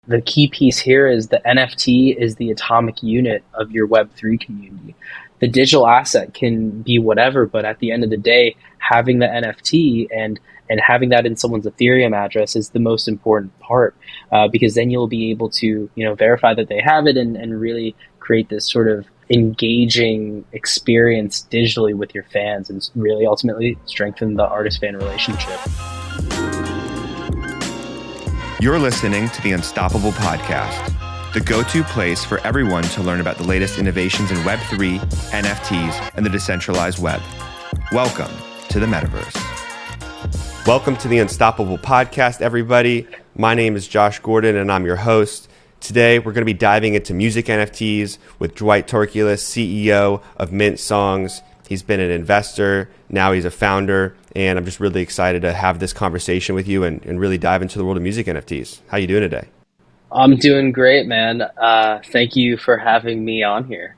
The key piece here is the NFT is the atomic unit of your Web3 community. The digital asset can be whatever, but at the end of the day, having the NFT and having that in someone's Ethereum address is the most important part, because then you'll be able to verify that they have it and really create this sort of engaging experience digitally with your fans and really ultimately strengthen the artist fan relationship. You're listening to the Unstoppable Podcast, the go-to place for everyone to learn about the latest innovations in Web3, NFTs, and the decentralized web. Welcome to the metaverse. Welcome to the Unstoppable Podcast, everybody. My name is Josh Gordon, and I'm your host. Today, we're going to be diving into music NFTs with Dwight Torculas, CEO of Mint Songs. He's been an investor, now he's a founder, and I'm just really excited to have this conversation with you and really dive into the world of music NFTs. How you doing today? I'm doing great, man. Thank you for having me on here.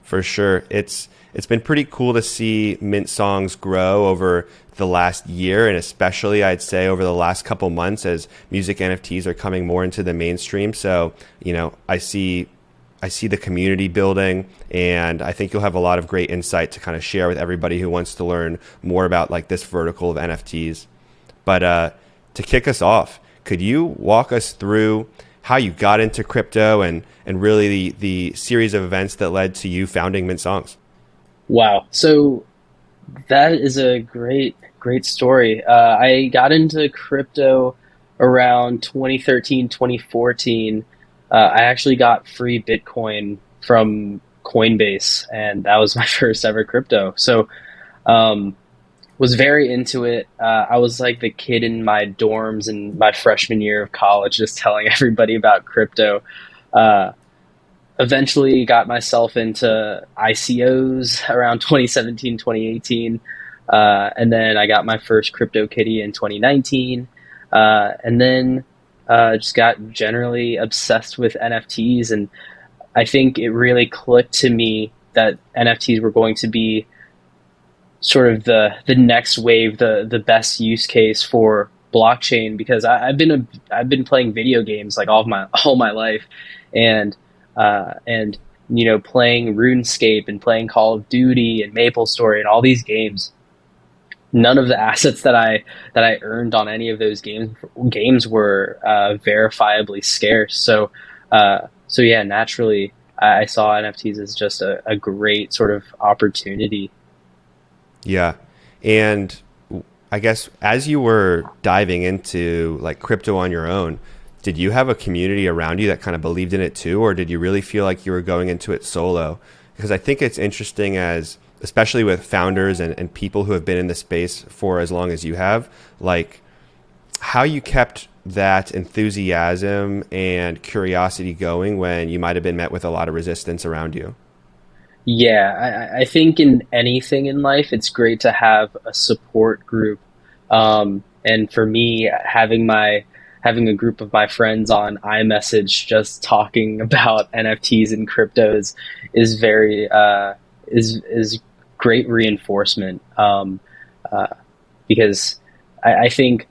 For sure. It's been pretty cool to see Mint Songs grow over the last year, and especially I'd say over the last couple months as music NFTs are coming more into the mainstream. So, I see the community building, and I think you'll have a lot of great insight to kind of share with everybody who wants to learn more about like this vertical of NFTs. But to kick us off, could you walk us through how you got into crypto and really the series of events that led to you founding Mint Songs? Wow. So that is a great story. I got into crypto around 2013, 2014. I actually got free Bitcoin from Coinbase, and that was my first ever crypto. So, was very into it. I was like the kid in my dorms in my freshman year of college, just telling everybody about crypto. Eventually got myself into ICOs around 2017, 2018. And then I got my first crypto kitty in 2019. And then just got generally obsessed with NFTs, and I think it really clicked to me that NFTs were going to be sort of the next wave, the best use case for blockchain, because I've been playing video games like all my life, and playing RuneScape and playing Call of Duty and MapleStory and all these games. None of the assets that I earned on any of those games were verifiably scarce. So yeah, naturally, I saw NFTs as just a great sort of opportunity. Yeah, and I guess as you were diving into like crypto on your own, did you have a community around you that kind of believed in it too, or did you really feel like you were going into it solo? Because I think it's interesting especially with founders and people who have been in the space for as long as you have, like how you kept that enthusiasm and curiosity going when you might have been met with a lot of resistance around you. Yeah, I think in anything in life, it's great to have a support group. And for me, having a group of my friends on iMessage just talking about NFTs and cryptos is very is great reinforcement, because I think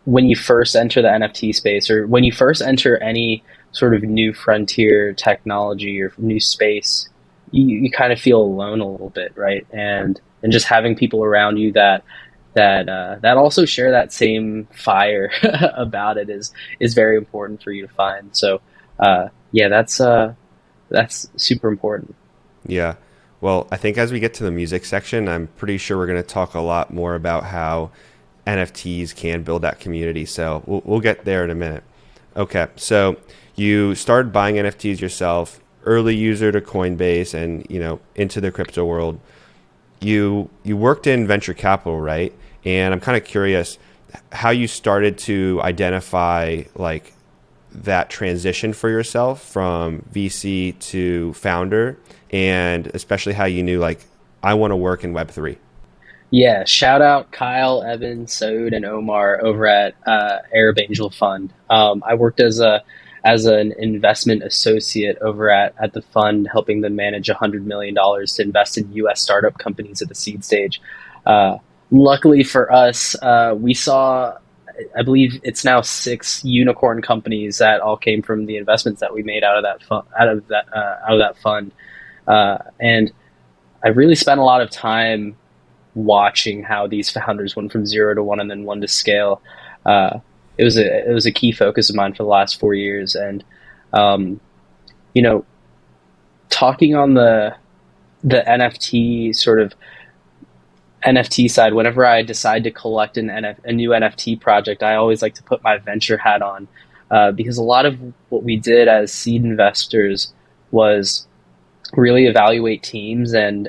when you first enter the NFT space, or when you first enter any sort of new frontier technology or new space, you kind of feel alone a little bit, right? And just having people around you that also share that same fire about it is very important for you to find. So yeah, that's super important. Yeah. Well, I think as we get to the music section, I'm pretty sure we're going to talk a lot more about how NFTs can build that community. So we'll get there in a minute. Okay. So you started buying NFTs yourself, early user to Coinbase and, into the crypto world. You worked in venture capital, right? And I'm kind of curious how you started to identify like that transition for yourself from VC to founder, and especially how you knew like I want to work in Web3. Yeah, shout out Kyle, Evan, Saud, and Omar over at Arab Angel Fund. I worked as an investment associate over at the fund, helping them manage $100 million to invest in U.S. startup companies at the seed stage. Luckily for us, we saw I believe it's now 6 unicorn companies that all came from the investments that we made out of that fund. And I really spent a lot of time watching how these founders went from 0 to 1 and then 1 to scale. Uh, it was a key focus of mine for the last 4 years, and um, you know, talking on the NFT sort of NFT side, whenever I decide to collect a new NFT project, I always like to put my venture hat on, because a lot of what we did as seed investors was really evaluate teams and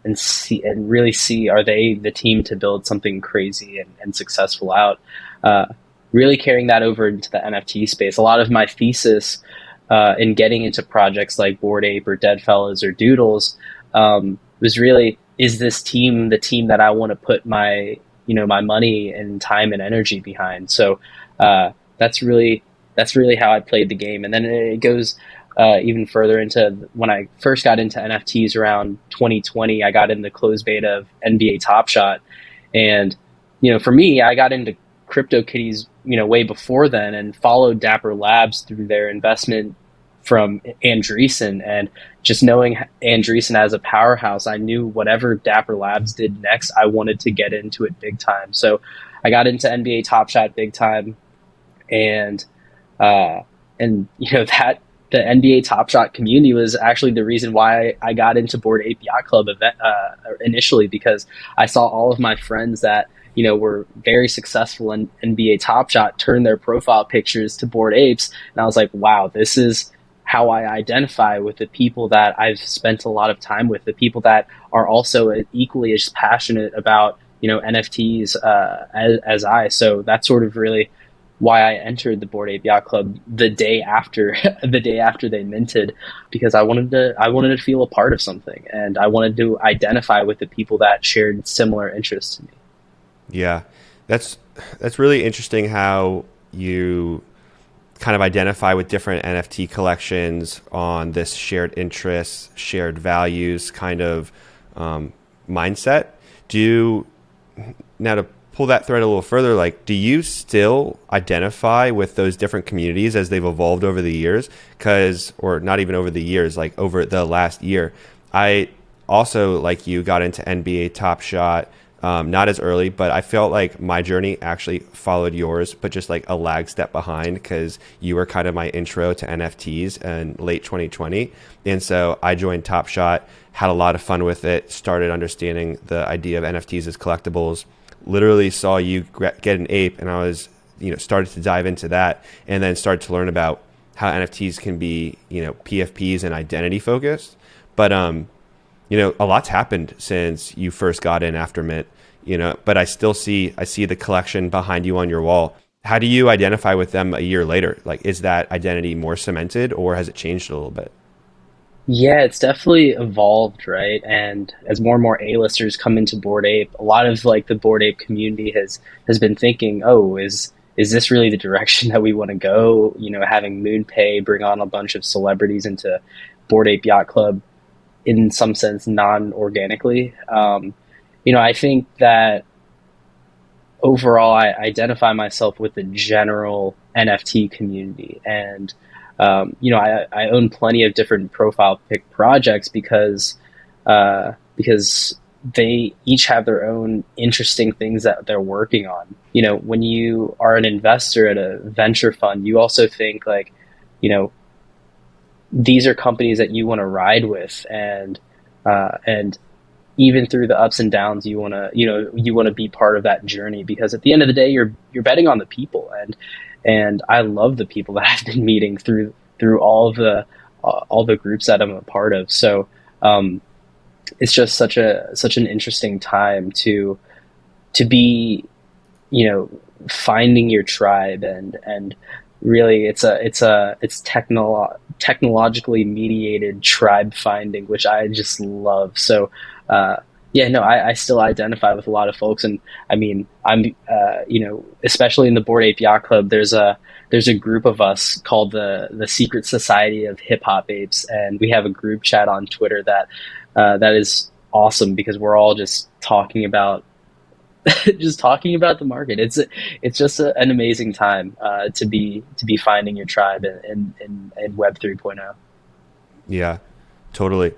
really see, are they the team to build something crazy and successful out. Uh, Really carrying that over into the NFT space. A lot of my thesis in getting into projects like Bored Ape or Deadfellows or Doodles was really, is this team the team that I want to put my my money and time and energy behind? So uh, that's really that's really how I played the game, and then it goes even further into when I first got into NFTs around 2020. I got in the closed beta of NBA Top Shot, and for me, I got into CryptoKitties, way before then, and followed Dapper Labs through their investment from Andreessen. And just knowing Andreessen as a powerhouse, I knew whatever Dapper Labs did next, I wanted to get into it big time. So I got into NBA Top Shot big time, and uh, that the NBA Top Shot community was actually the reason why I got into Bored Ape Yacht Club event initially, because I saw all of my friends that were very successful in NBA Top Shot turn their profile pictures to Bored Apes, and I was like, wow, this is how I identify with the people that I've spent a lot of time with, the people that are also equally as passionate about NFTs as I. So that's sort of really why I entered the Bored Ape Yacht Club the day after the day after they minted, because I wanted to feel a part of something, and I wanted to identify with the people that shared similar interests to me. Yeah, that's really interesting how you kind of identify with different NFT collections on this shared interests, shared values kind of mindset. Do you, now to pull that thread a little further, like, do you still identify with those different communities as they've evolved over the years? Or not even over the years, like over the last year. I also, like you, got into NBA Top Shot. Not as early, but I felt like my journey actually followed yours, but just like a lag step behind, because you were kind of my intro to NFTs in late 2020. And so I joined Top Shot, had a lot of fun with it, started understanding the idea of NFTs as collectibles, literally saw you get an ape, and I was, started to dive into that, and then started to learn about how NFTs can be, PFPs and identity focused. But a lot's happened since you first got in after Mint, but I see the collection behind you on your wall. How do you identify with them a year later? Like, is that identity more cemented, or has it changed a little bit? Yeah, it's definitely evolved, right? And as more and more A-listers come into Bored Ape, a lot of like the Bored Ape community has been thinking, oh, is this really the direction that we want to go? Having MoonPay bring on a bunch of celebrities into Bored Ape Yacht Club in some sense non-organically. I think that overall I identify myself with the general NFT community, and I own plenty of different profile pic projects because they each have their own interesting things that they're working on. When you are an investor at a venture fund, you also think like, you know, these are companies that you want to ride with, and even through the ups and downs, you want to be part of that journey, because at the end of the day, you're betting on the people, and I love the people that I've been meeting through all the groups that I'm a part of. So it's just such an interesting time to be, finding your tribe, and really technologically mediated tribe finding, which I just love. So yeah, no, I still identify with a lot of folks, and I mean, I'm especially in the Bored Ape Yacht Club, there's a group of us called the Secret Society of Hip Hop Apes, and we have a group chat on Twitter that is awesome, because we're all just talking about just talking about the market. It's just an amazing time to be finding your tribe in Web 3.0. Yeah, totally.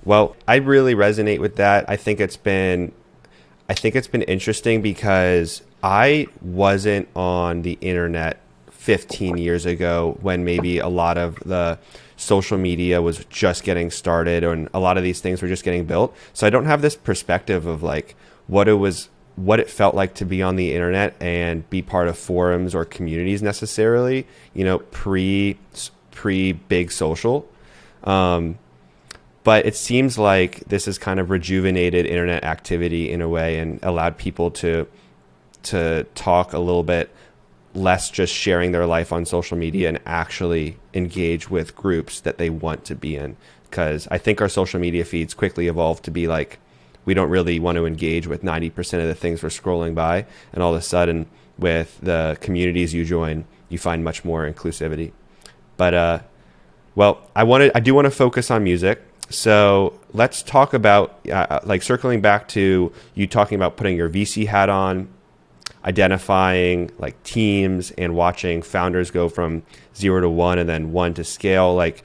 Well, I really resonate with that. I think it's been interesting because I wasn't on the internet 15 years ago when maybe a lot of the social media was just getting started and a lot of these things were just getting built. So I don't have this perspective of like what it felt like to be on the internet and be part of forums or communities necessarily, pre big social. Um, but it seems like this has kind of rejuvenated internet activity in a way and allowed people to talk a little bit less just sharing their life on social media and actually engage with groups that they want to be in. Because I think our social media feeds quickly evolved to be like, we don't really want to engage with 90% of the things we're scrolling by. And all of a sudden, with the communities you join, you find much more inclusivity. But well, I do want to focus on music. So let's talk about like circling back to you talking about putting your VC hat on, identifying like teams and watching founders go from 0 to 1 and then 1 to scale. Like,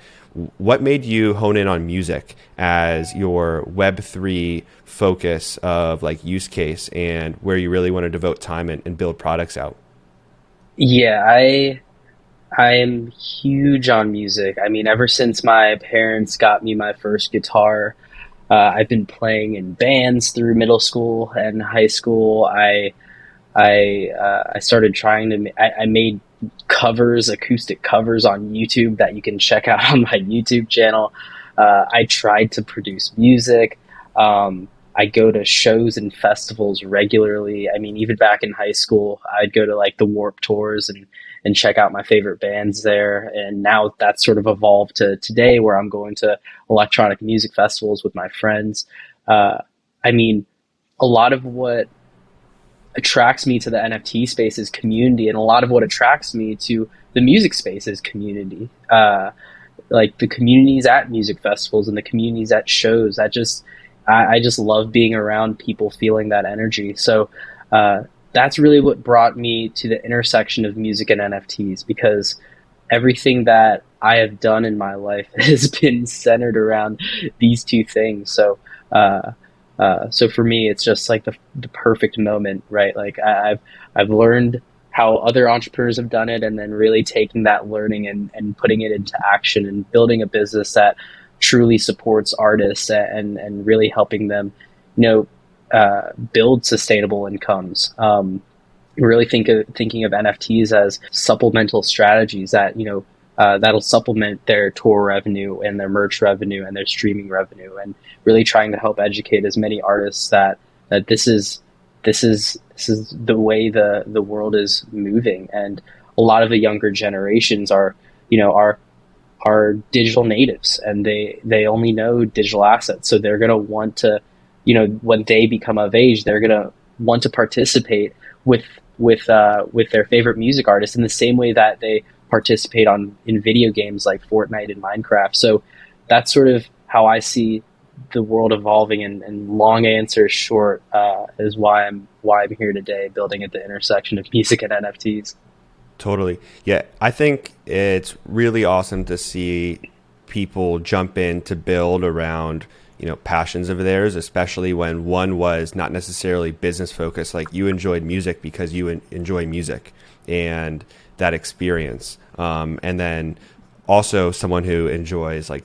what made you hone in on music as your Web3 focus of like use case and where you really want to devote time and build products out? Yeah, I am huge on music. I mean, ever since my parents got me my first guitar, I've been playing in bands through middle school and high school. I started trying to I made covers, acoustic covers on YouTube that you can check out on my YouTube channel. I tried to produce music. I go to shows and festivals regularly. I mean, even back in high school, I'd go to like the Warp tours and check out my favorite bands there. And now that's sort of evolved to today where I'm going to electronic music festivals with my friends. Uh, I mean, a lot of what attracts me to the NFT space is community, and a lot of what attracts me to the music space is community. Like the communities at music festivals and the communities at shows. I just love being around people feeling that energy. So that's really what brought me to the intersection of music and NFTs because everything that I have done in my life has been centered around these two things. So for me, it's just like the perfect moment, right? Like I've learned how other entrepreneurs have done it, and then really taking that learning and putting it into action and building a business that truly supports artists and really helping them, you build sustainable incomes. Really thinking of NFTs as supplemental strategies that that'll supplement their tour revenue and their merch revenue and their streaming revenue, and really trying to help educate as many artists that this is the way the world is moving, and a lot of the younger generations are you know are digital natives, and they only know digital assets, so they're going to want to when they become of age, they're going to want to participate with with their favorite music artists in the same way that they participate in video games like Fortnite and Minecraft. So that's sort of how I see the world evolving. And long answer short is why I'm here today, building at the intersection of music and NFTs. Totally. Yeah, I think it's really awesome to see people jump in to build around, passions of theirs, especially when one was not necessarily business focused. Like you enjoyed music because you enjoy music and that experience. And then also someone who enjoys like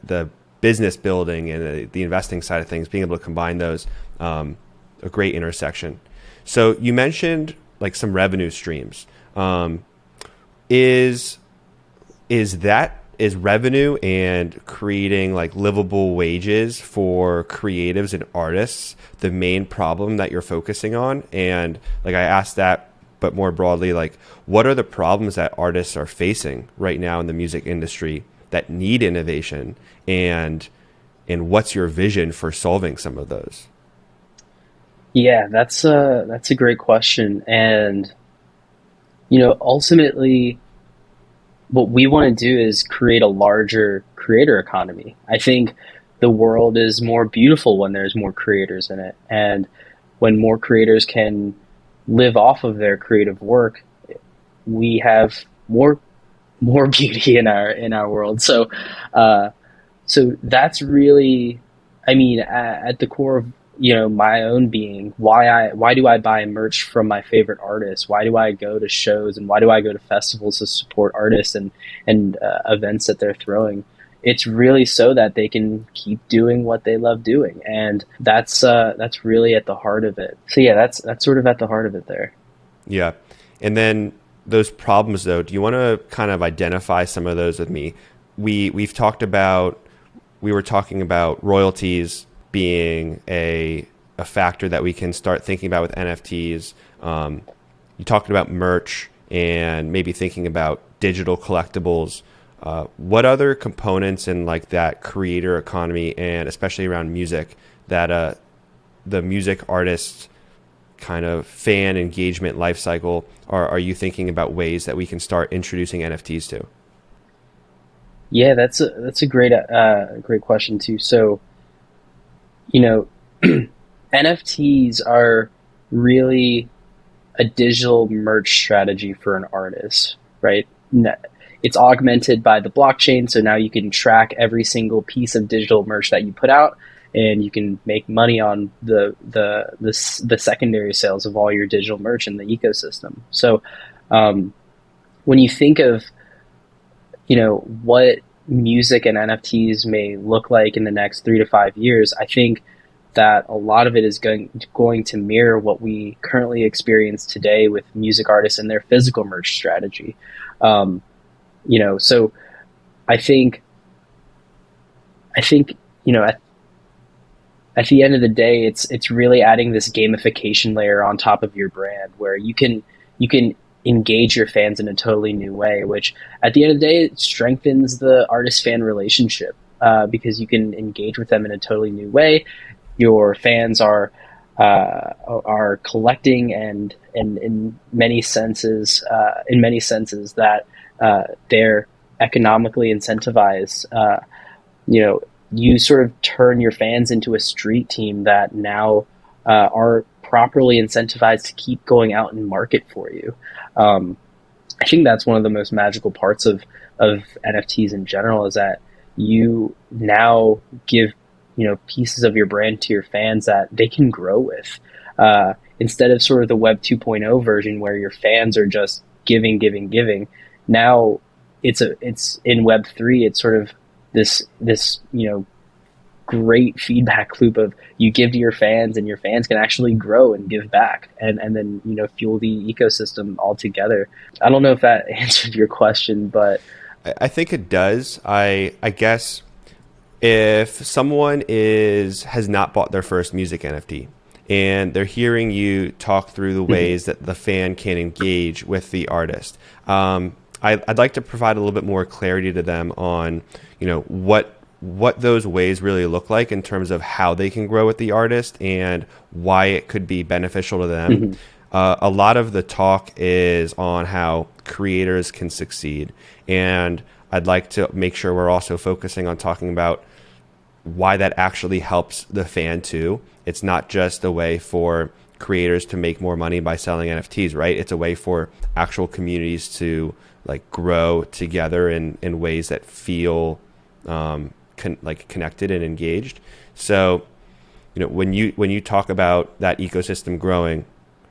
the business building and the investing side of things, being able to combine those, a great intersection. So you mentioned like some revenue streams. Is revenue and creating like livable wages for creatives and artists the main problem that you're focusing on? And like I asked that, but more broadly, like what are the problems that artists are facing right now in the music industry that need innovation, and what's your vision for solving some of those? Yeah, that's a great question. And ultimately what we want to do is create a larger creator economy. I think the world is more beautiful when there's more creators in it. And when more creators can live off of their creative work, we have more beauty in our world. Uh, so that's really, I mean, at the core of my own being, why do I buy merch from my favorite artists? Why do I go to shows and why do I go to festivals to support artists and events that they're throwing? It's really so that they can keep doing what they love doing, and that's really at the heart of it. So yeah, that's sort of at the heart of it there. Yeah. And then those problems though, do you want to kind of identify some of those with me? We've talked about we were talking about royalties being a factor that we can start thinking about with NFTs. You talked about merch and maybe thinking about digital collectibles. What other components in like that creator economy and especially around music that the music artists kind of fan engagement life cycle are you thinking about ways that we can start introducing NFTs to? Yeah, that's a great question too. So you know, NFTs are really a digital merch strategy for an artist, right? It's augmented by the blockchain, so now you can track every single piece of digital merch that you put out, and you can make money on the secondary sales of all your digital merch in the ecosystem. So, when you think of what music and NFTs may look like in the next 3 to 5 years, I think that a lot of it is going to mirror what we currently experience today with music artists and their physical merch strategy. Um, so I think I think at the end of the day, it's really adding this gamification layer on top of your brand, where you can engage your fans in a totally new way, which at the end of the day it strengthens the artist fan relationship, because you can engage with them in a totally new way. Your fans are collecting, and in many senses that they're economically incentivized. You sort of turn your fans into a street team that now are properly incentivized to keep going out and market for you. Um, I think that's one of the most magical parts of NFTs in general, is that you now give pieces of your brand to your fans that they can grow with, instead of sort of the Web 2.0 version where your fans are just giving. Now it's in Web 3. It's sort of this great feedback loop of you give to your fans, and your fans can actually grow and give back, and then fuel the ecosystem altogether. I don't know if that answered your question, but I think it does. I guess if someone has not bought their first music NFT and they're hearing you talk through the ways that the fan can engage with the artist, I'd like to provide a little bit more clarity to them on what those ways really look like in terms of how they can grow with the artist and why it could be beneficial to them. A lot of the talk is on how creators can succeed, and I'd like to make sure we're also focusing on talking about why that actually helps the fan too. It's not just a way for creators to make more money by selling NFTs, right? It's a way for actual communities to like grow together in ways that feel connected and engaged. So, when you talk about that ecosystem growing,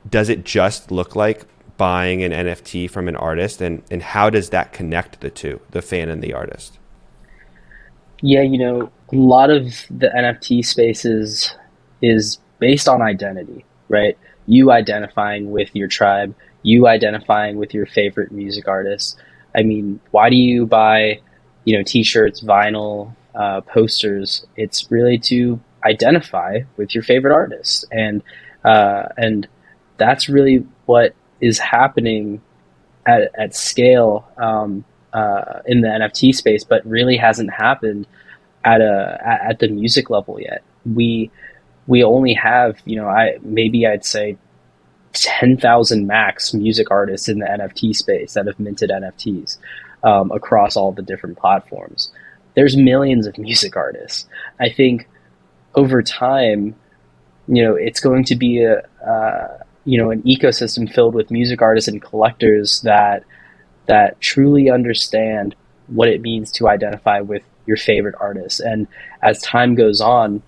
does it just look like buying an NFT from an artist, and how does that connect the two, the fan and the artist? yeah, a lot of the NFT spaces is based on identity, right? You identifying with your tribe, you identifying with your favorite music artists. I mean, why do you buy, t-shirts, vinyl, posters? It's really to identify with your favorite artists, and that's really what is happening at scale, in the NFT space, but really hasn't happened at the music level yet. We only have, I'd say 10,000 max music artists in the NFT space that have minted NFTs, across all the different platforms. There's millions of music artists. I think over time, it's going to be an ecosystem filled with music artists and collectors that truly understand what it means to identify with your favorite artists. And as time goes on,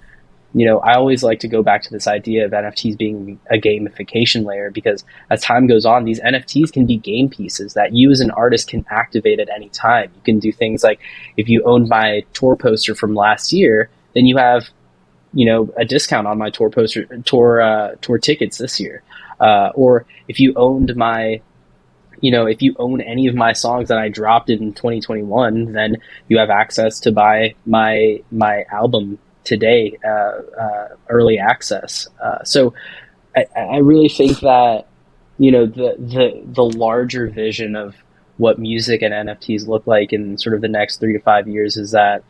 I always like to go back to this idea of NFTs being a gamification layer, because as time goes on, these NFTs can be game pieces that you as an artist can activate at any time. You can do things like, if you owned my tour poster from last year, then you have, a discount on my tour tickets this year. Or if you owned if you own any of my songs that I dropped in 2021, then you have access to buy my album today, early access. So I really think that the larger vision of what music and NFTs look like in sort of the next 3 to 5 years is that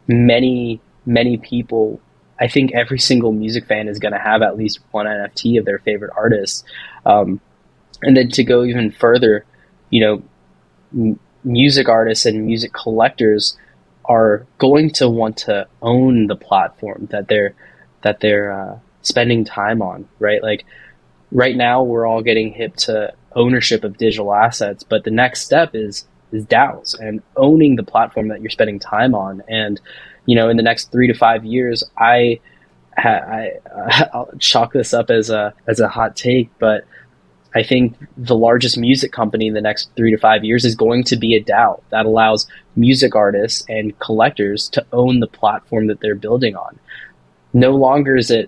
many people. I think every single music fan is going to have at least one NFT of their favorite artist. And then to go even further, music artists and music collectors are going to want to own the platform that they're spending time on, right? Like right now, we're all getting hip to ownership of digital assets, but the next step is DAOs and owning the platform that you're spending time on. And in the next 3 to 5 years, I'll chalk this up as a hot take, but I think the largest music company in the next 3 to 5 years is going to be a DAO that allows music artists and collectors to own the platform that they're building on. No longer is an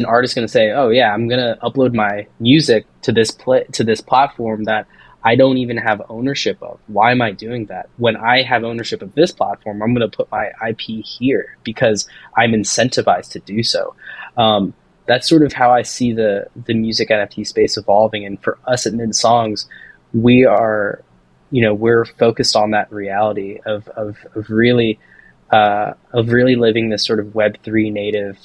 artist going to say, "Oh yeah, I'm going to upload my music to this platform that I don't even have ownership of. Why am I doing that? When I have ownership of this platform, I'm going to put my IP here because I'm incentivized to do so." That's sort of how I see the music NFT space evolving. And for us at Mid Songs, we're focused on that reality of really living this sort of Web3 native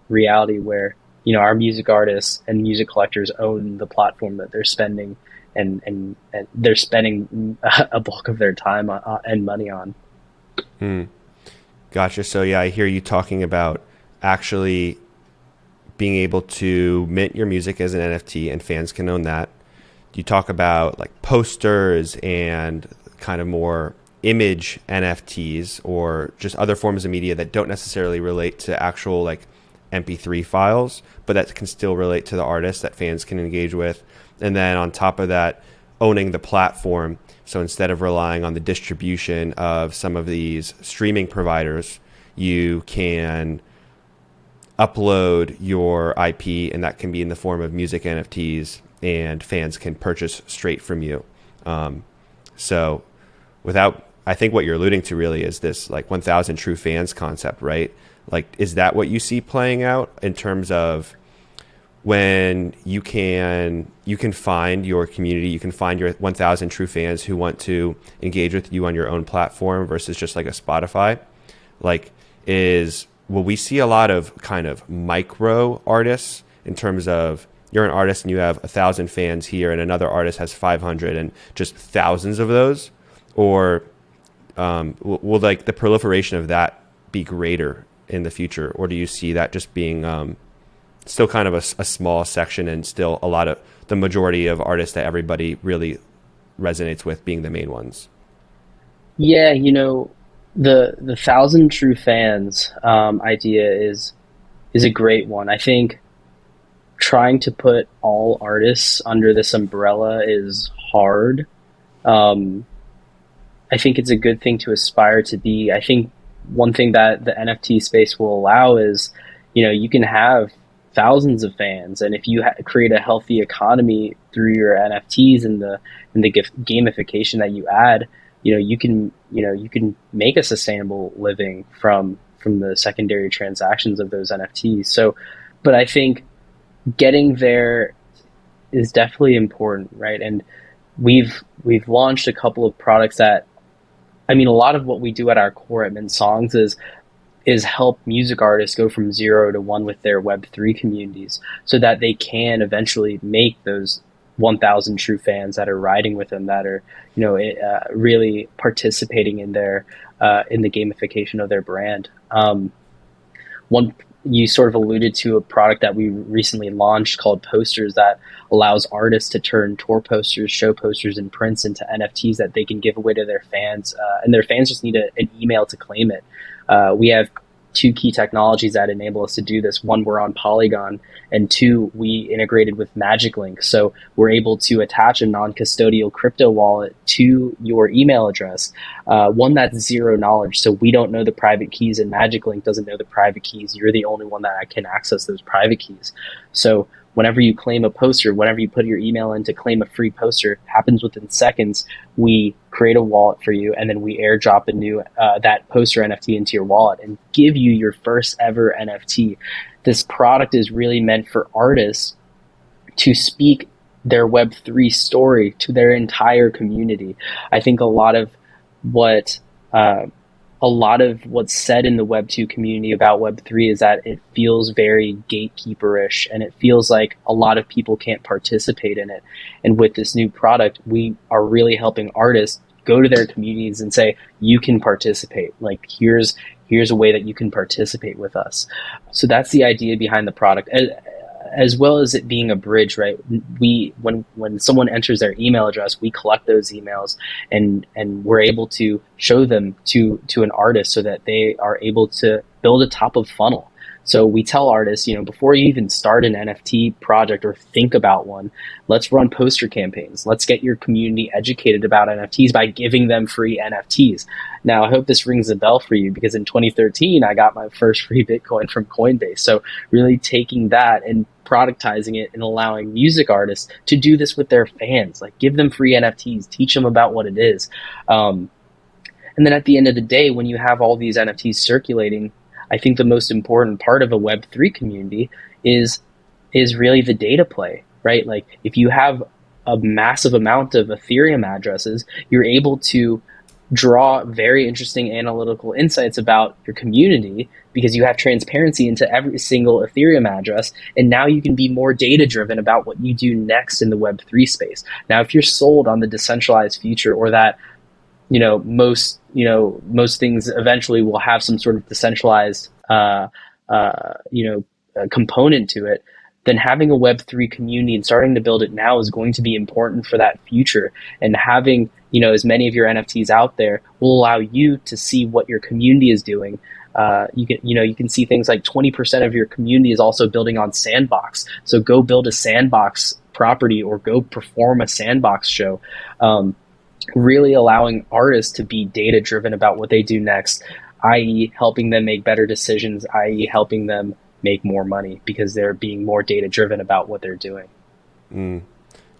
reality where our music artists and music collectors own the platform that they're spending and they're spending a bulk of their time and money on. Gotcha. So yeah, I hear you talking about actually being able to mint your music as an NFT and fans can own that. You talk about like posters and kind of more image NFTs or just other forms of media that don't necessarily relate to actual like MP3 files, but that can still relate to the artist that fans can engage with. And then on top of that, owning the platform. So instead of relying on the distribution of some of these streaming providers, you can upload your IP, and that can be in the form of music NFTs, and fans can purchase straight from you. So I think what you're alluding to really is this like 1,000 true fans concept, right? Like, is that what you see playing out in terms of when you can find your community, you can find your 1,000 true fans who want to engage with you on your own platform versus just like a Spotify? Like, will we see a lot of kind of micro artists in terms of you're an artist and you have 1,000 fans here and another artist has 500 and just thousands of those? Or will like the proliferation of that be greater in the future? Or do you see that just being still kind of a small section and still a lot of the majority of artists that everybody really resonates with being the main ones? Yeah, the 1,000 true fans idea is a great one. I think trying to put all artists under this umbrella is hard. I think it's a good thing to aspire to be. I think one thing that the NFT space will allow is, you can have thousands of fans, and if you create a healthy economy through your NFTs and the gamification that you add, you can make a sustainable living from the secondary transactions of those NFTs. So, but I think getting there is definitely important, right? And we've launched a couple of products that, a lot of what we do at our core at Mint Songs is help music artists go from 0 to 1 with their Web3 communities so that they can eventually make those 1,000 true fans that are riding with them, that are, really participating in the gamification of their brand. One you sort of alluded to a product that we recently launched called Posters that allows artists to turn tour posters, show posters, and prints into NFTs that they can give away to their fans, and their fans just need an email to claim it. We have two key technologies that enable us to do this. One, we're on Polygon, and two, we integrated with Magic Link. So we're able to attach a non-custodial crypto wallet to your email address, one that's zero knowledge. So we don't know the private keys, and Magic Link doesn't know the private keys. You're the only one that can access those private keys. So whenever you claim a poster, whenever you put your email in to claim a free poster, it happens within seconds. We create a wallet for you, and then we airdrop a new that poster NFT into your wallet and give you your first ever NFT. This product is really meant for artists to speak their Web3 story to their entire community. I think what a lot of what's said in the Web2 community about Web3 is that it feels very gatekeeperish, and it feels like a lot of people can't participate in it. And with this new product, we are really helping artists go to their communities and say, you can participate. Like, here's a way that you can participate with us. So that's the idea behind the product. As well as it being a bridge, right? When someone enters their email address, we collect those emails and we're able to show them to an artist so that they are able to build a top of funnel. So we tell artists, before you even start an NFT project or think about one, let's run poster campaigns. Let's get your community educated about NFTs by giving them free NFTs. Now, I hope this rings a bell for you, because in 2013, I got my first free Bitcoin from Coinbase. So really taking that and productizing it and allowing music artists to do this with their fans, like give them free NFTs, teach them about what it is. And then at the end of the day, when you have all these NFTs circulating, I think the most important part of a Web3 community is really the data play, right? Like, if you have a massive amount of Ethereum addresses, you're able to draw very interesting analytical insights about your community because you have transparency into every single Ethereum address. And now you can be more data driven about what you do next in the Web3 space. Now, if you're sold on the decentralized future, or that most things eventually will have some sort of decentralized component to it, then having a Web3 community and starting to build it now is going to be important for that future. And having as many of your NFTs out there will allow you to see what your community is doing. You can see things like 20% of your community is also building on Sandbox. So go build a Sandbox property or go perform a Sandbox show. Really allowing artists to be data driven about what they do next, i.e. helping them make better decisions, i.e. helping them make more money because they're being more data driven about what they're doing.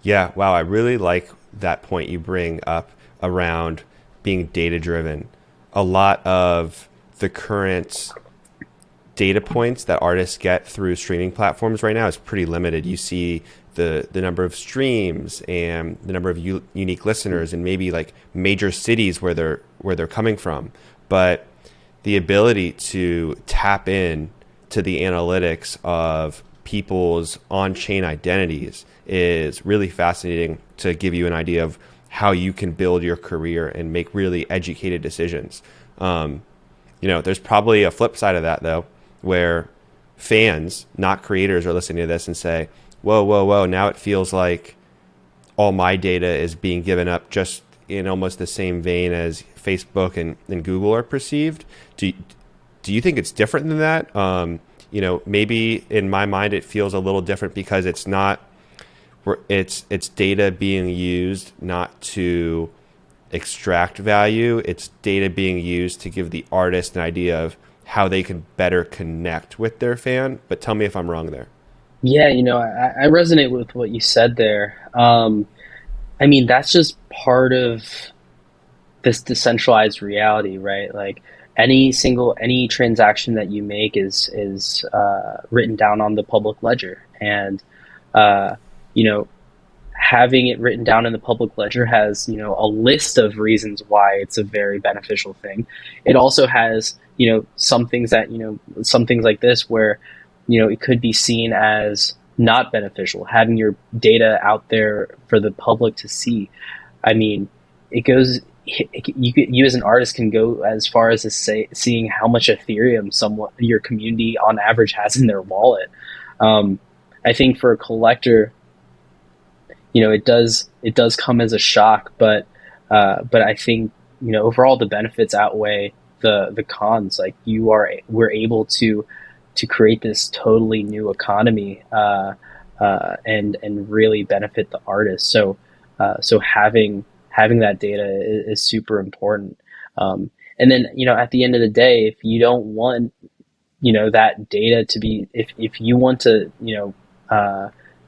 Yeah, wow, I really like that point you bring up around being data driven. A lot of the current data points that artists get through streaming platforms right now is pretty limited. You see the number of streams and the number of unique listeners and maybe like major cities where they're coming from, but the ability to tap in to the analytics of people's on-chain identities is really fascinating to give you an idea of how you can build your career and make really educated decisions. There's probably a flip side of that though, where fans, not creators, are listening to this and say, whoa, now it feels like all my data is being given up just in almost the same vein as Facebook and Google are perceived. Do you think it's different than that? Maybe in my mind it feels a little different because it's data being used not to extract value. It's data being used to give the artist an idea of how they can better connect with their fan. But tell me if I'm wrong there. Yeah, I resonate with what you said there. That's just part of this decentralized reality, right? Like any transaction that you make is written down on the public ledger, and having it written down in the public ledger has a list of reasons why it's a very beneficial thing. It also has some things like this where it could be seen as not beneficial, having your data out there for the public to see. I mean, it goes you as an artist can go as far as to say seeing how much Ethereum someone your community on average has in their wallet. Um, I think for a collector, it does come as a shock, but I think overall the benefits outweigh the cons. Like we're able to create this totally new economy, and really benefit the artist. So having that data is super important. And then at the end of the day, if you don't want that data to be, if you want to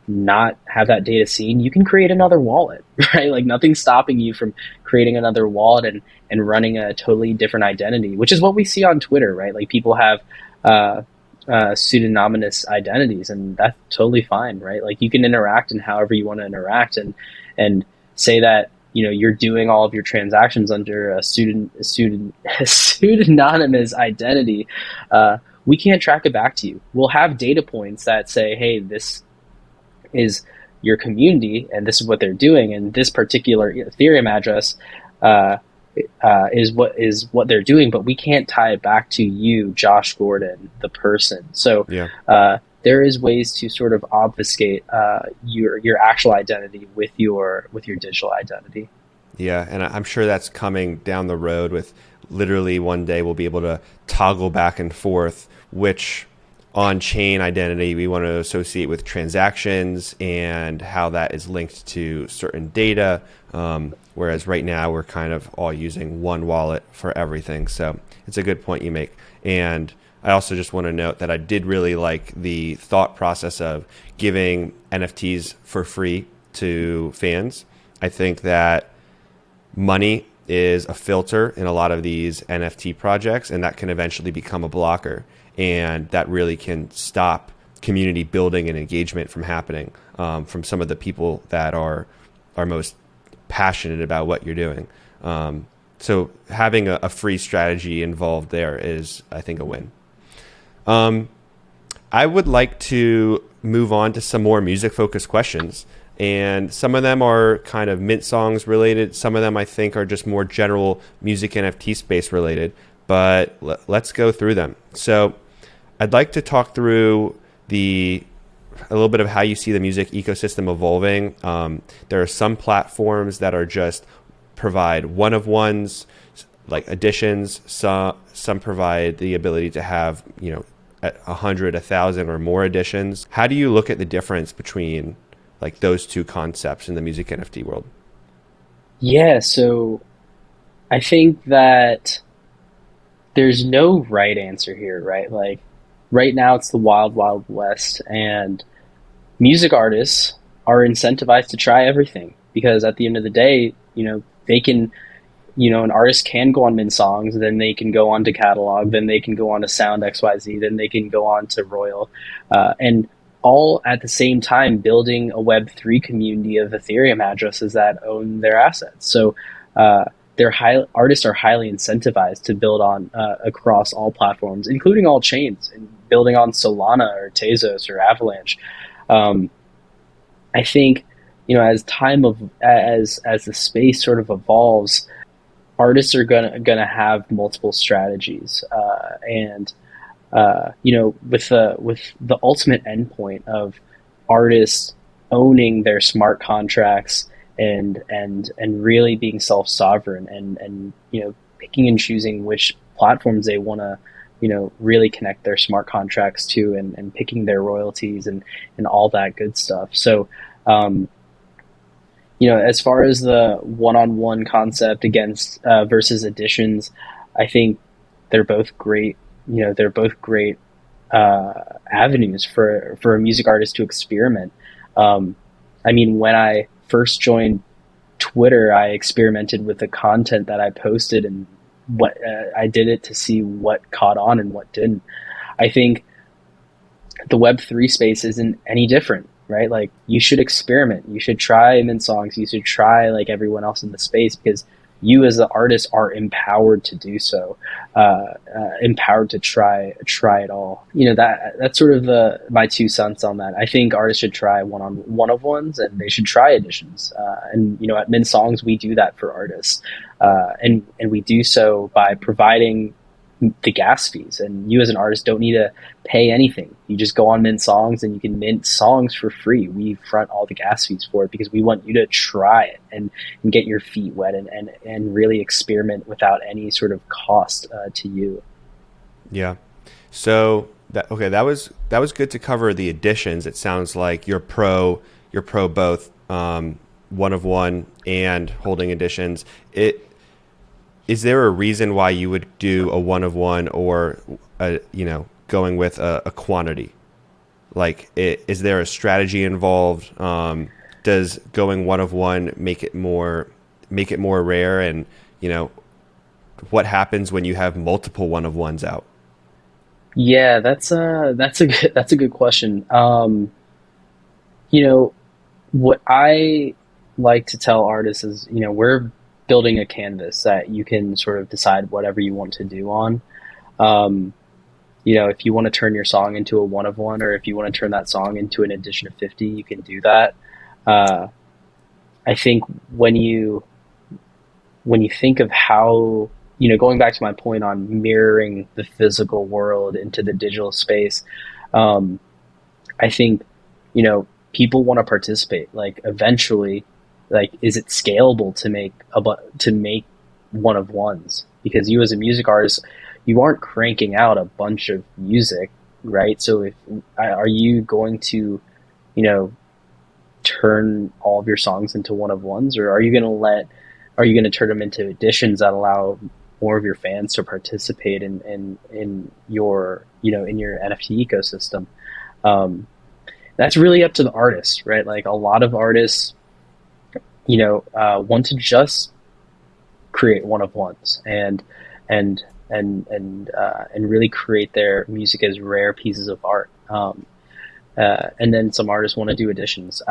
not have that data seen, you can create another wallet, right? Like nothing's stopping you from creating another wallet and running a totally different identity, which is what we see on Twitter, right? Like people have pseudonymous identities, and that's totally fine, right? Like you can interact in however you want to interact, and say that you're doing all of your transactions under a pseudonymous identity. We can't track it back to you. We'll have data points that say, hey, this is your community and this is what they're doing, and this particular Ethereum address is what they're doing, but we can't tie it back to you, Josh Gordon, the person. So Yeah. there is ways to sort of obfuscate your actual identity with your digital identity. Yeah, and I'm sure that's coming down the road with literally one day we'll be able to toggle back and forth which on-chain identity we want to associate with transactions and how that is linked to certain data. Whereas right now we're kind of all using one wallet for everything. So it's a good point you make. And I also just want to note that I did really like the thought process of giving NFTs for free to fans. I think that money is a filter in a lot of these NFT projects, and that can eventually become a blocker. And that really can stop community building and engagement from happening from some of the people that are most passionate about what you're doing. So having a free strategy involved there is, I think, a win. I would like to move on to some more music-focused questions. And some of them are kind of Mint songs related. Some of them I think are just more general music NFT space related. But let's go through them. So I'd like to talk through a little bit of how you see the music ecosystem evolving. There are some platforms that are just provide one-of-ones, like editions. Some provide the ability to have 100, 1,000, or more editions. How do you look at the difference between like those two concepts in the music NFT world? Yeah, so I think that there's no right answer here, right? Like right now it's the wild, wild west, and music artists are incentivized to try everything because at the end of the day, they can, an artist can go on Mint Songs, then they can go on to Catalog, then they can go on to Sound XYZ, then they can go on to Royal, and all at the same time building a Web3 community of Ethereum addresses that own their assets. So artists are highly incentivized to build on across all platforms, including all chains, and building on Solana or Tezos or Avalanche. I think as the space sort of evolves, artists are gonna have multiple strategies, and with the ultimate endpoint of artists owning their smart contracts and really being self-sovereign and picking and choosing which platforms they want to really connect their smart contracts to, and picking their royalties and all that good stuff. So as far as the one-on-one concept against versus editions, I think they're both great. They're both great avenues for a music artist to experiment. I mean, when I first joined Twitter, I experimented with the content that I posted, and what I did it to see what caught on and what didn't. I think the Web3 space isn't any different, right? Like you should experiment. You should try Mint Songs. You should try like everyone else in the space, because you as the artist are empowered to do so, empowered to try it all. That's sort of the my 2 cents on that. I think artists should try one of ones, and they should try editions. And at Mint Songs we do that for artists, and we do so by providing the gas fees, and you as an artist don't need to pay anything. You just go on Mint Songs and you can mint songs for free. We front all the gas fees for it because we want you to try it and get your feet wet and really experiment without any sort of cost to you. Yeah. So that was good to cover the additions. It sounds like you're pro both one of one and holding editions. Is there a reason why you would do a one of one or going with a quantity? Like, is there a strategy involved? Does going one of one make it more rare? And what happens when you have multiple one of ones out? Yeah, that's a good question. What I like to tell artists is, we're building a canvas that you can sort of decide whatever you want to do on. Um, if you want to turn your song into a one of one, or if you want to turn that song into an edition of 50, you can do that. Uh, I think when you think of how, going back to my point on mirroring the physical world into the digital space, um, I think, people want to participate. Like, eventually, like, is it scalable to make one of ones? Because you as a music artist, you aren't cranking out a bunch of music, right? So are you going to, you know, turn all of your songs into one of ones, or are you going to turn them into editions that allow more of your fans to participate in your, in your NFT ecosystem? Um, that's really up to the artist, right? Like, a lot of artists, want to just create one of ones and and really create their music as rare pieces of art. And then some artists want to do additions.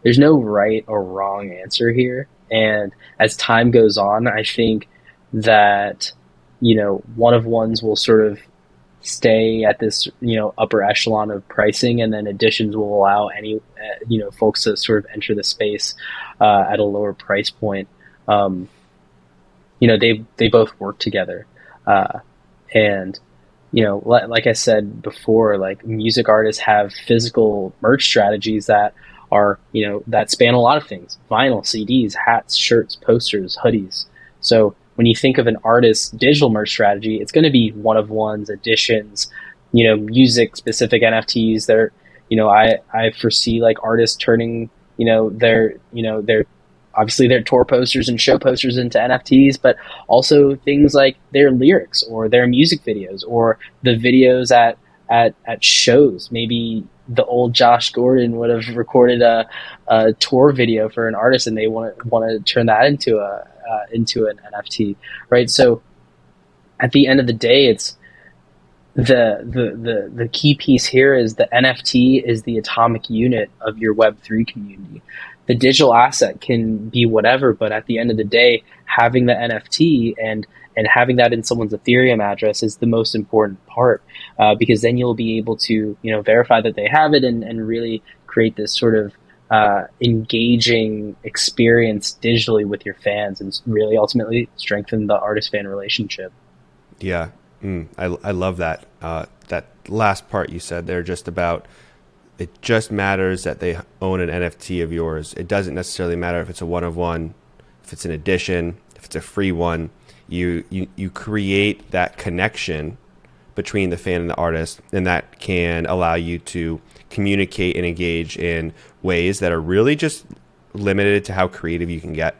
There's no right or wrong answer here. And as time goes on, I think that, one of ones will sort of stay at this, upper echelon of pricing, and then additions will allow folks to sort of enter the space at a lower price point. Um, they both work together. And like I said before, like, music artists have physical merch strategies that are, that span a lot of things: vinyl, CDs, hats, shirts, posters, hoodies. So when you think of an artist's digital merch strategy, it's going to be one of ones, editions, music specific NFTs. I foresee, like, artists turning, their obviously their tour posters and show posters into NFTs, but also things like their lyrics or their music videos or the videos at shows. Maybe the old Josh Gordon would have recorded a tour video for an artist, and they want to turn that into an NFT, right? So at the end of the day, it's the key piece here is the NFT is the atomic unit of your Web3 community. The digital asset can be whatever, but at the end of the day, having the NFT and having that in someone's Ethereum address is the most important part, because then you'll be able to, verify that they have it, and really create this sort of engaging experience digitally with your fans, and really ultimately strengthen the artist-fan relationship. Yeah, I love that. That last part you said there, just about, it just matters that they own an NFT of yours. It doesn't necessarily matter if it's a one of one, if it's an edition, if it's a free one. You create that connection between the fan and the artist, and that can allow you to communicate and engage in ways that are really just limited to how creative you can get.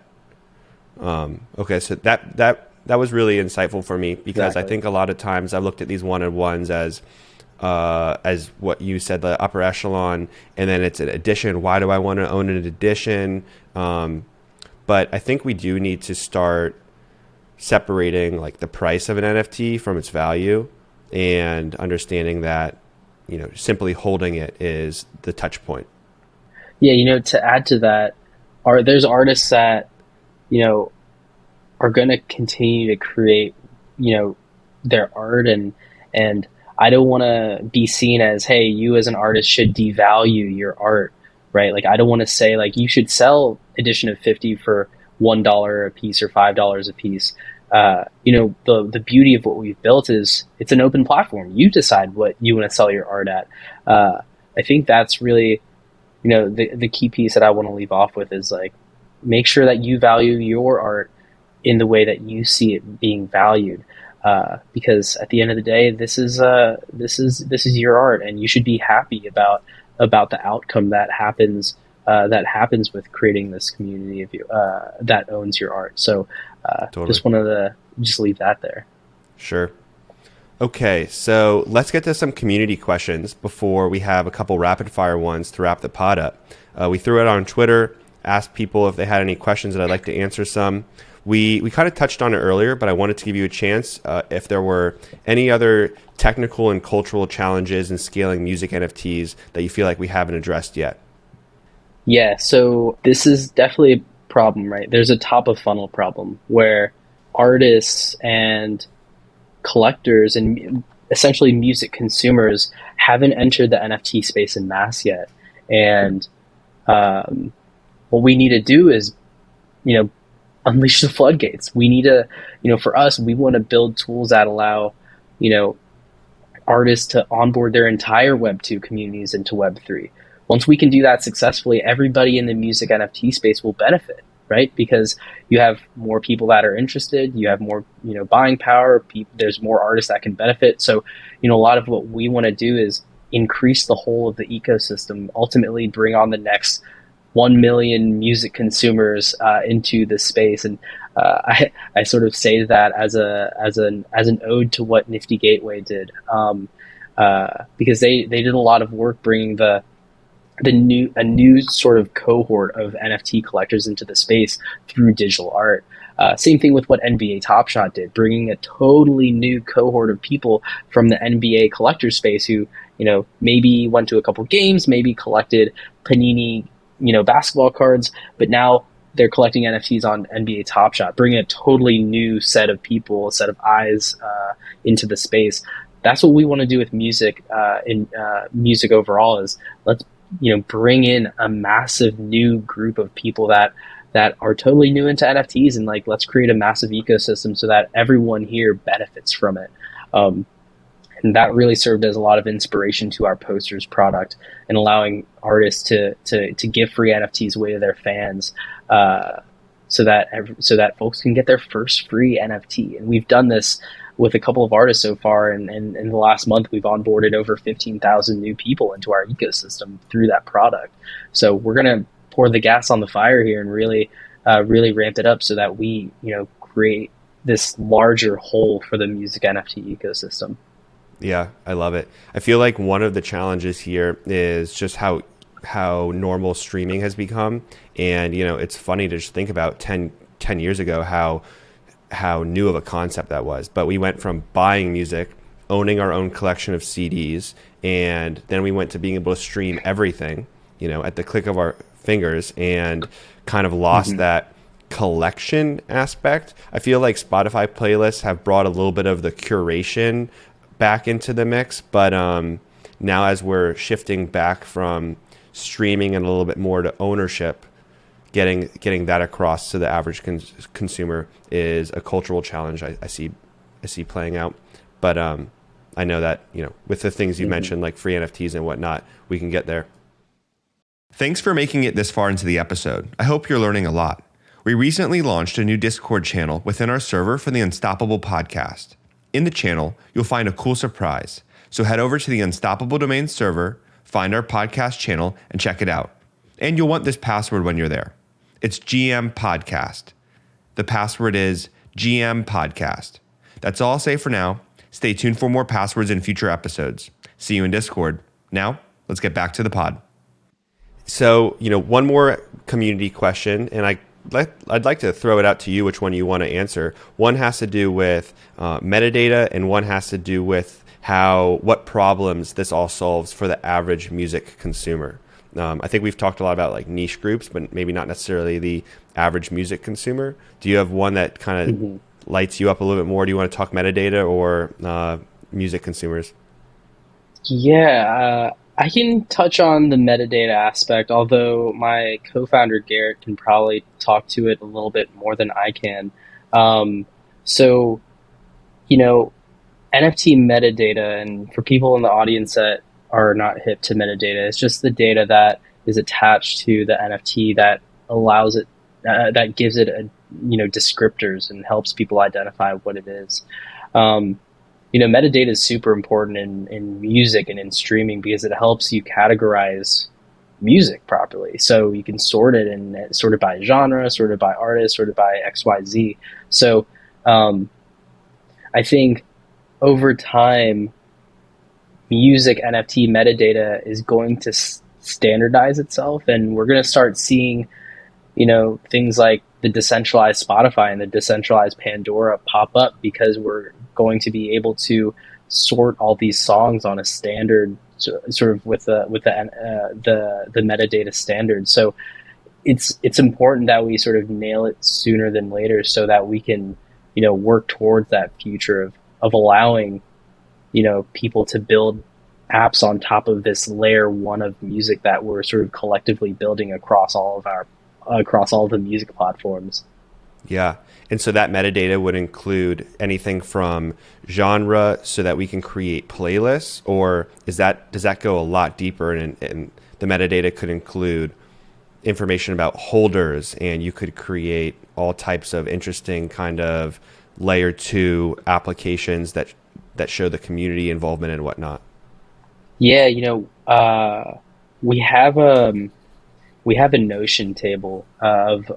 Okay, so that was really insightful for me, because exactly. I think a lot of times I've looked at these one-on-ones as what you said, the upper echelon, and then it's an edition. Why do I want to own an edition? But I think we do need to start separating, like, the price of an NFT from its value, and understanding that, simply holding it is the touch point. Yeah, to add to that, there's artists that, are going to continue to create, their art, and I don't want to be seen as, hey, you as an artist should devalue your art, right? Like I don't want to say like you should sell edition of 50 for $1 a piece or $5 a piece. The beauty of what we've built is it's an open platform. You decide what you want to sell your art at. I think that's really, the key piece that I want to leave off with is like, make sure that you value your art in the way that you see it being valued. Because at the end of the day, this is your art, and you should be happy about the outcome that happens with creating this community of you that owns your art. So Totally. just wanted to just leave that there. Sure. Okay, so let's get to some community questions before we have a couple rapid fire ones to wrap the pod up. We threw it on Twitter, asked people if they had any questions, and I'd like to answer some. We kind of touched on it earlier, but I wanted to give you a chance if there were any other technical and cultural challenges in scaling music NFTs that you feel like we haven't addressed yet. Yeah, so this is definitely a problem, right? There's a top of funnel problem where artists and collectors and essentially music consumers haven't entered the NFT space in mass yet. And what we need to do is, unleash the floodgates. We need to, for us, we want to build tools that allow, artists to onboard their entire Web2 communities into Web3. Once we can do that successfully, everybody in the music NFT space will benefit, right? Because you have more people that are interested, you have more, buying power, there's more artists that can benefit. So, a lot of what we want to do is increase the whole of the ecosystem, ultimately bring on the next 1 million music consumers into this space. And I sort of say that as an ode to what Nifty Gateway did, because they did a lot of work bringing a new sort of cohort of NFT collectors into the space through digital art. Same thing with what NBA Top Shot did, bringing a totally new cohort of people from the NBA collector space who, maybe went to a couple games, maybe collected Panini, basketball cards, but now they're collecting NFTs on NBA Top Shot, bringing a totally new set of people, a set of eyes into the space. That's what we want to do with music, in music overall. Is let's bring in a massive new group of people that are totally new into NFTs, and like let's create a massive ecosystem so that everyone here benefits from it. And that really served as a lot of inspiration to our posters product and allowing artists to give free NFTs away to their fans, so that folks can get their first free NFT. And we've done this with a couple of artists so far, and in the last month we've onboarded over 15,000 new people into our ecosystem through that product. So we're gonna pour the gas on the fire here and really ramp it up so that we create this larger whole for the music NFT ecosystem. Yeah, I love it. I feel like one of the challenges here is just how normal streaming has become. And, it's funny to just think about 10 years ago how new of a concept that was. But we went from buying music, owning our own collection of CDs, and then we went to being able to stream everything, at the click of our fingers, and kind of lost that collection aspect. I feel like Spotify playlists have brought a little bit of the curation back into the mix, but now as we're shifting back from streaming and a little bit more to ownership, getting that across to the average consumer is a cultural challenge I see playing out. But I know that with the things you mentioned, like free NFTs and whatnot, we can get there. Thanks for making it this far into the episode. I hope you're learning a lot. We recently launched a new Discord channel within our server for the Unstoppable podcast. In the channel, you'll find a cool surprise. So head over to the Unstoppable Domain server, find our podcast channel, and check it out. And you'll want this password when you're there. It's GM Podcast. The password is GM Podcast. That's all I'll say for now. Stay tuned for more passwords in future episodes. See you in Discord. Now, let's get back to the pod. So, one more community question, and I'd like to throw it out to you which one you want to answer. One has to do with metadata, and one has to do with what problems this all solves for the average music consumer. I think we've talked a lot about like niche groups, but maybe not necessarily the average music consumer. Do you have one that kind of Mhm. lights you up a little bit more? Do you want to talk metadata or music consumers? Yeah, I can touch on the metadata aspect, although my co-founder Garrett can probably talk to it a little bit more than I can. Um, so, you know, NFT metadata, and for people in the audience that are not hip to metadata, it's just the data that is attached to the NFT that allows it, that gives it a, descriptors and helps people identify what it is. Um, Metadata is super important in music and in streaming because it helps you categorize music properly. So you can sort it and sort it by genre, sort it by artist, sort it by XYZ. So um, I think over time, music NFT metadata is going to standardize itself, and we're going to start seeing, things like the decentralized Spotify and the decentralized Pandora pop up because we're going to be able to sort all these songs on a standard, sort of with the metadata standard. So it's important that we sort of nail it sooner than later so that we can, work towards that future of allowing, people to build apps on top of this layer one of music that we're sort of collectively building across all the music platforms. Yeah. And so that metadata would include anything from genre so that we can create playlists, or does that go a lot deeper, and the metadata could include information about holders, and you could create all types of interesting kind of layer two applications that show the community involvement and whatnot. Yeah, we have a Notion table of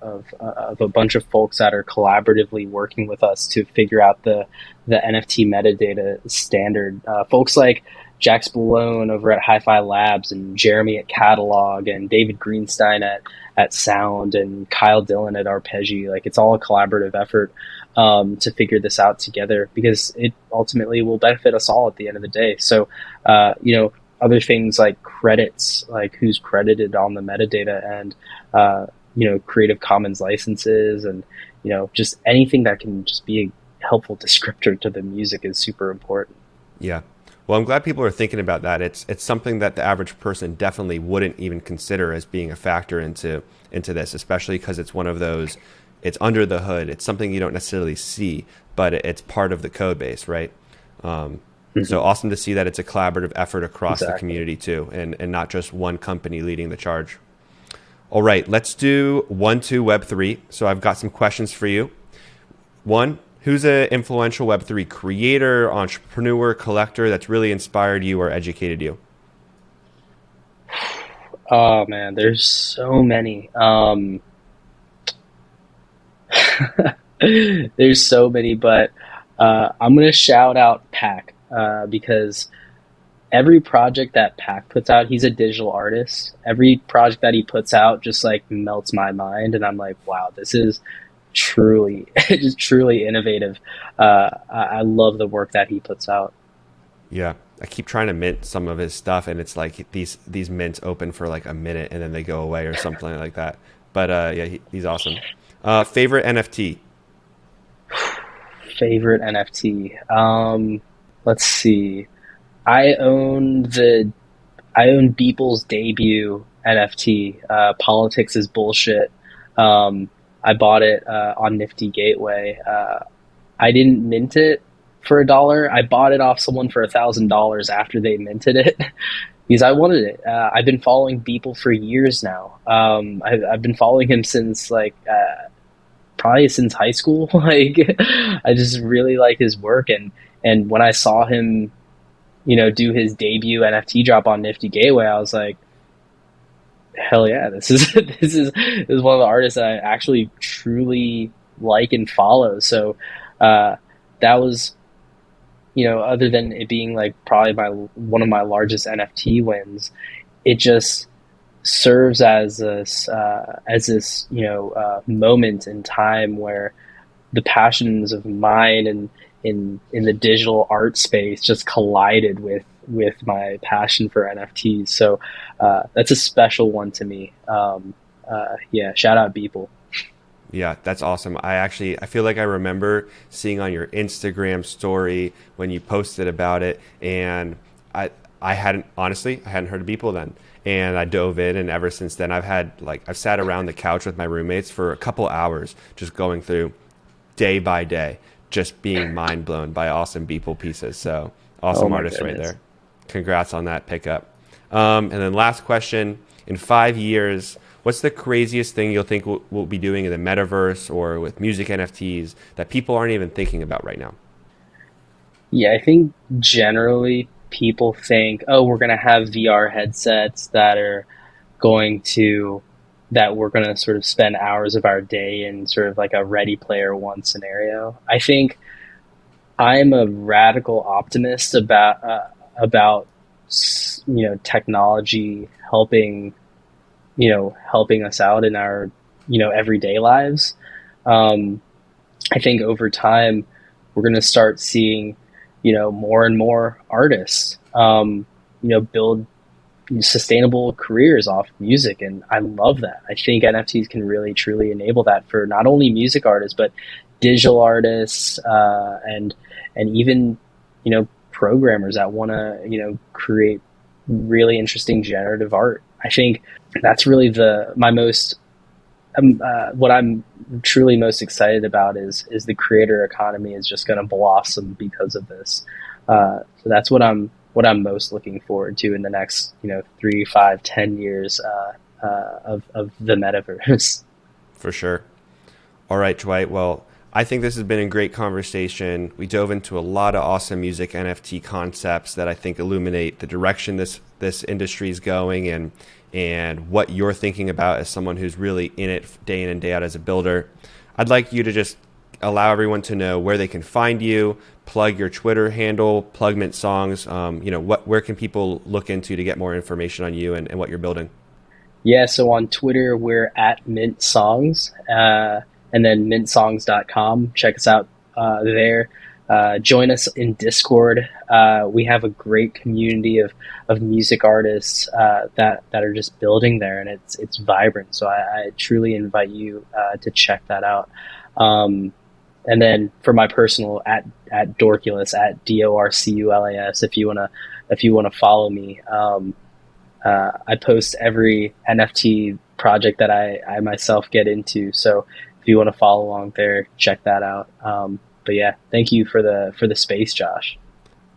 a bunch of folks that are collaboratively working with us to figure out the NFT metadata standard. Folks like Jack Spallone over at Hi-Fi Labs, and Jeremy at Catalog, and David Greenstein at Sound, and Kyle Dillon at Arpeggi. Like, it's all a collaborative effort to figure this out together because it ultimately will benefit us all at the end of the day. So, other things like credits, like who's credited on the metadata, and Creative Commons licenses, and just anything that can just be a helpful descriptor to the music is super important. Yeah. Well, I'm glad people are thinking about that. It's something that the average person definitely wouldn't even consider as being a factor into this, especially because it's one of those, it's under the hood. It's something you don't necessarily see, but it's part of the code base, right? So awesome to see that it's a collaborative effort across the Exactly. community too, and not just one company leading the charge. All right, let's do 1, 2 Web3. So I've got some questions for you. One, who's an influential Web3 creator, entrepreneur, collector that's really inspired you or educated you? Oh man, there's so many. There's so many, but I'm gonna shout out Pac because every project that Pac puts out, he's a digital artist. Every project that he puts out just like melts my mind, and I'm like, wow, this is truly, just truly innovative. I love the work that he puts out. Yeah, I keep trying to mint some of his stuff, and it's like these mints open for like a minute and then they go away or something like that. But yeah, he's awesome. Favorite NFT? Favorite NFT. Let's see. I own the I own Beeple's debut NFT. Politics is bullshit. I bought it on Nifty Gateway. I didn't mint it for $1. I bought it off someone for $1,000 after they minted it because I wanted it. I've been following Beeple for years now. I've been following him since probably since high school. Like, I just really like his work, and when I saw him, do his debut NFT drop on Nifty Gateway, I was like, hell yeah, this is this is one of the artists that I actually truly like and follow. So uh, that was, other than it being like probably my one of my largest NFT wins, it just serves as this moment in time where the passions of mine and in the digital art space just collided with my passion for NFTs. So that's a special one to me. Yeah, shout out Beeple. Yeah, that's awesome. I feel like I remember seeing on your Instagram story when you posted about it, and I I hadn't honestly I hadn't heard of Beeple then, and I dove in, and ever since then I've sat around the couch with my roommates for a couple hours just going through day by day, just being mind blown by awesome Beeple pieces. So Oh awesome my artist right goodness. there. Congrats on that pickup. And then last question: in 5 years, what's the craziest thing you'll think we'll be doing in the metaverse or with music NFTs that people aren't even thinking about right now? Yeah, I think generally people think, oh, we're going to have VR headsets going to that we're going to sort of spend hours of our day in sort of like a Ready Player One scenario. I think I'm a radical optimist about technology helping us out in our everyday lives. Um, I think over time we're going to start seeing more and more artists build sustainable careers off music, and I love that. I think NFTs can really truly enable that for not only music artists but digital artists, and even programmers that want to create really interesting generative art. I think that's really the my most what I'm truly most excited about is the creator economy is just going to blossom because of this. So that's what I'm most looking forward to in the next 3, 5, 10 years of the metaverse. For sure. All right, Dwight. Well, I think this has been a great conversation. We dove into a lot of awesome music NFT concepts that I think illuminate the direction this industry is going, and what you're thinking about as someone who's really in it day in and day out as a builder. I'd like you to just allow everyone to know where they can find you, plug your Twitter handle, plug Mint Songs. Where can people look into to get more information on you and what you're building? Yeah, so on Twitter we're at Mint Songs, and then mintsongs.com. Check us out there. Join us in Discord. We have a great community of music artists that are just building there, and it's vibrant. So I truly invite you to check that out. And then for my personal at Dorculus at Dorculas, if you wanna follow me. I post every NFT project that I myself get into. So if you want to follow along there, check that out. But yeah, thank you for the space, Josh.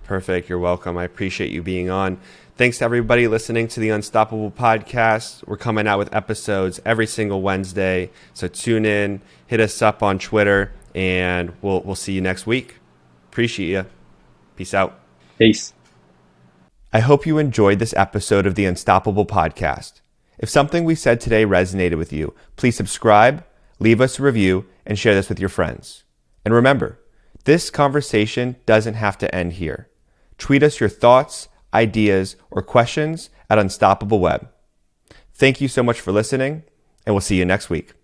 Perfect. You're welcome. I appreciate you being on. Thanks to everybody listening to the Unstoppable podcast. We're coming out with episodes every single Wednesday. So tune in, hit us up on Twitter, and we'll see you next week. Appreciate you. Peace out. Peace. I hope you enjoyed this episode of the Unstoppable podcast. If something we said today resonated with you, please subscribe, leave us a review, and share this with your friends. And remember, this conversation doesn't have to end here. Tweet us your thoughts, ideas, or questions at Unstoppable Web. Thank you so much for listening, and we'll see you next week.